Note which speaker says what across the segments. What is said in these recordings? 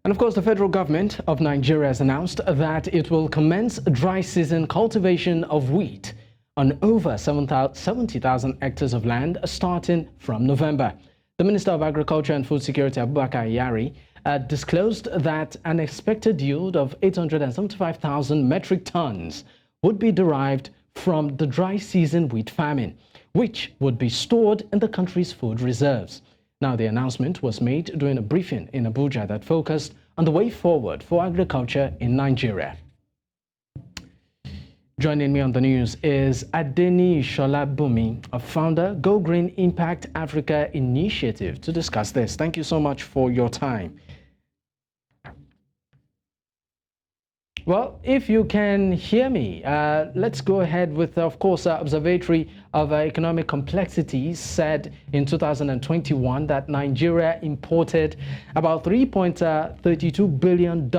Speaker 1: And of course, the federal government of Nigeria has announced that it will commence dry season cultivation of wheat on over 70,000 hectares of land starting from November. The Minister of Agriculture and Food Security, Abubakar Yari, disclosed that an expected yield of 875,000 metric tons would be derived from the dry season wheat farming, which would be stored in the country's food reserves. Now, the announcement was made during a briefing in Abuja that focused on the way forward for agriculture in Nigeria. Joining me on the news is Adeni Sholabumi, a founder, Go Green Impact Africa Initiative, to discuss this. Thank you so much for your time. Well, if you can hear me, let's go ahead with, of course, Observatory of Economic Complexities said in 2021 that Nigeria imported about $3.32 billion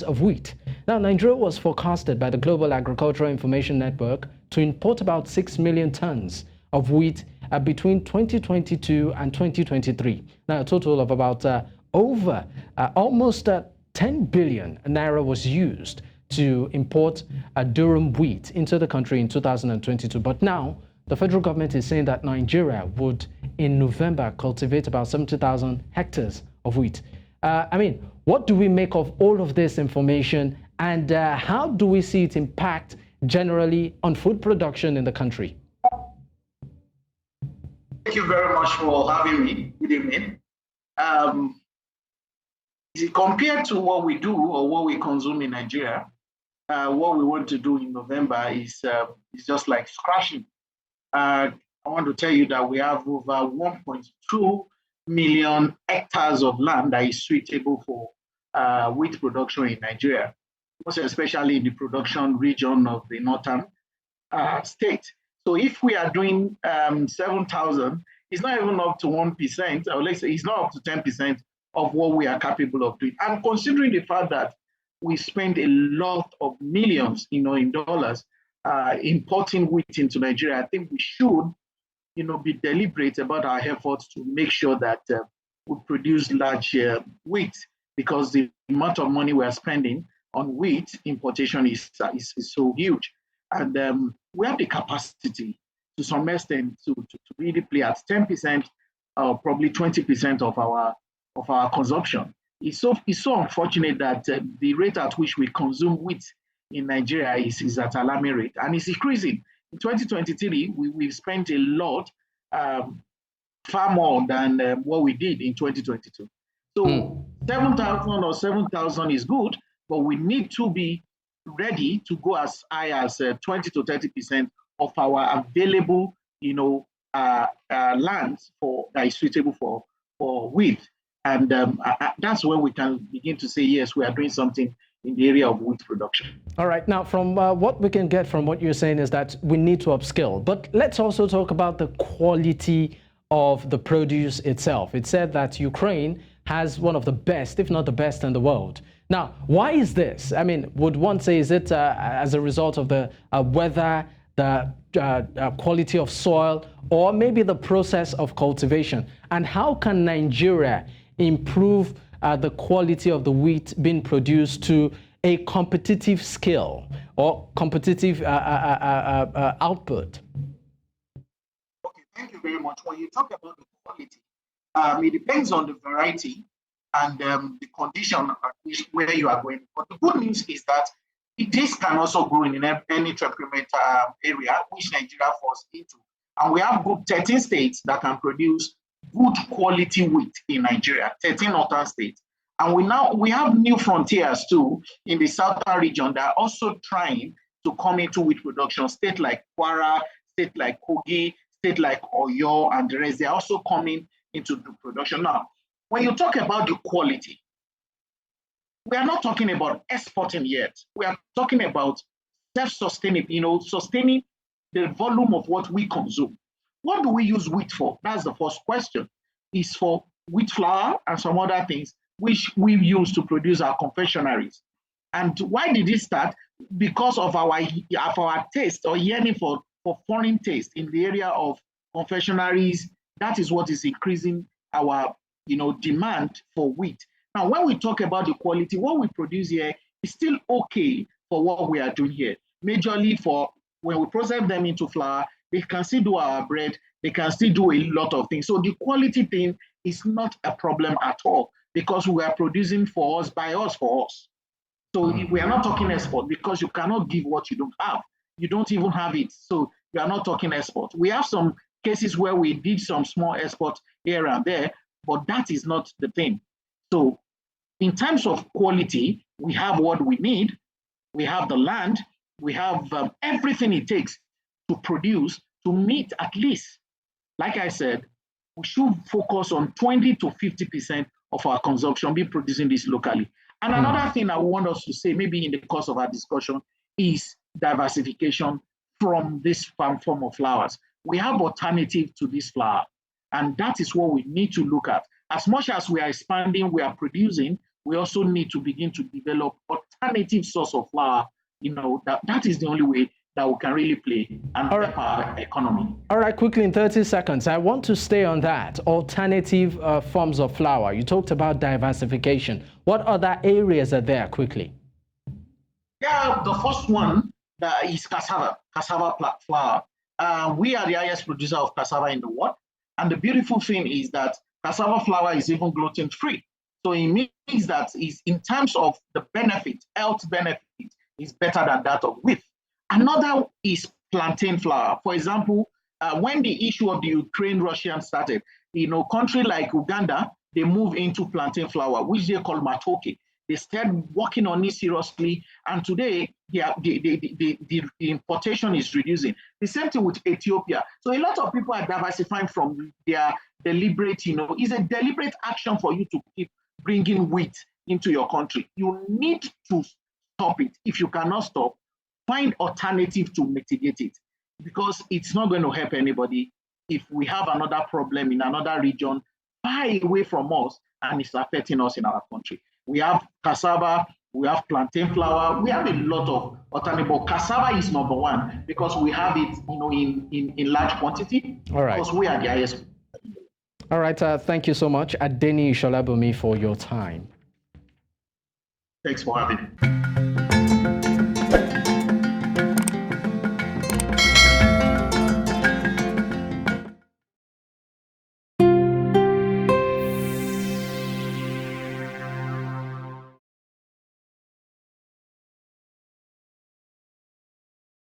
Speaker 1: of wheat. Now, Nigeria was forecasted by the Global Agricultural Information Network to import about 6 million tons of wheat between 2022 and 2023. Now, a total of about almost 10 billion naira was used to import durum wheat into the country in 2022. But now, the federal government is saying that Nigeria would, in November, cultivate about 70,000 hectares of wheat. What do we make of all of this information, and how do we see it impact generally on food production in the country?
Speaker 2: Thank you very much for having me. Good evening. Compared to what we do or what we consume in Nigeria, what we want to do in November is just like scratching. I want to tell you that we have over 1.2 million hectares of land that is suitable for wheat production in Nigeria, most especially in the production region of the northern state. So if we are doing 7,000, it's not even up to 1%, or let's say it's not up to 10% of what we are capable of doing. And considering the fact that we spend a lot of millions, in dollars, importing wheat into Nigeria, I think we should, be deliberate about our efforts to make sure that we produce large wheat, because the amount of money we are spending on wheat importation is so huge. And we have the capacity to some extent to really play at 10% or probably 20% of our consumption. It's so unfortunate that the rate at which we consume wheat in Nigeria is at alarming rate, and it's increasing. In 2023, we've spent a lot, far more than what we did in 2022. So 7,000 or 7,000 is good, but we need to be ready to go as high as 20 to 30% of our available, land that is suitable for wheat. And that's when we can begin to say, yes, we are doing something in the area of wheat production.
Speaker 1: All right. Now, from what we can get from what you're saying is that we need to upskill. But let's also talk about the quality of the produce itself. It said that Ukraine has one of the best, if not the best in the world. Now, why is this? Would one say, is it as a result of the weather, the quality of soil, or maybe the process of cultivation? And how can Nigeria improve the quality of the wheat being produced to a competitive scale or competitive output?
Speaker 2: Okay, thank you very much. When you talk about the quality, it depends on the variety and the condition at which where you are going. But the good news is that this can also grow in any temperamental area which Nigeria falls into. And we have 13 states that can produce good quality wheat in Nigeria, 13 northern states. And we have new frontiers too in the southern region that are also trying to come into wheat production. State like Kwara, state like Kogi, state like Oyo, and the rest, they're also coming into the production. Now, when you talk about the quality, we are not talking about exporting yet. We are talking about self-sustaining, sustaining the volume of what we consume. What do we use wheat for? That's the first question. It's for wheat flour and some other things which we use to produce our confectionaries. And why did it start? Because of our taste or yearning for foreign taste in the area of confectionaries. That is what is increasing our demand for wheat. Now, when we talk about the quality, what we produce here is still okay for what we are doing here. Majorly for when we process them into flour, they can still do our bread, they can still do a lot of things. So the quality thing is not a problem at all because we are producing for us, by us, for us. So we are not talking export because you cannot give what you don't have. You don't even have it. So we are not talking export. We have some cases where we did some small export here and there, but that is not the thing. So in terms of quality, we have what we need. We have the land. We have everything it takes to produce to meet at least, like I said, we should focus on 20 to 50% of our consumption be producing this locally. And another thing I want us to say, maybe in the course of our discussion, is diversification from this form of flowers. We have alternative to this flower, and that is what we need to look at. As much as we are expanding, we are producing, we also need to begin to develop alternative source of flower. You know, that is the only way that we can really play and help our economy.
Speaker 1: All right, quickly in 30 seconds, I want to stay on that. Alternative forms of flour. You talked about diversification. What other areas are there, quickly?
Speaker 2: Yeah, the first one is cassava flour. We are the highest producer of cassava in the world. And the beautiful thing is that cassava flour is even gluten-free. So it means that in terms of the benefit, health benefit, is better than that of wheat. Another is plantain flour. For example, when the issue of the Ukraine-Russia started, country like Uganda, they move into plantain flour, which they call matoke. They started working on it seriously, and today the importation is reducing. The same thing with Ethiopia. So a lot of people are diversifying from their deliberate, it's a deliberate action for you to keep bringing wheat into your country. You need to stop it. If you cannot stop, find alternative to mitigate it, because it's not going to help anybody if we have another problem in another region far away from us and it's affecting us in our country. We have cassava, we have plantain flour, we have a lot of alternative, but cassava is number one because we have it in large quantity.
Speaker 1: All right.
Speaker 2: Because we are the highest.
Speaker 1: All right, thank you so much, Adeni Isholabunmi, for your time.
Speaker 2: Thanks for having me.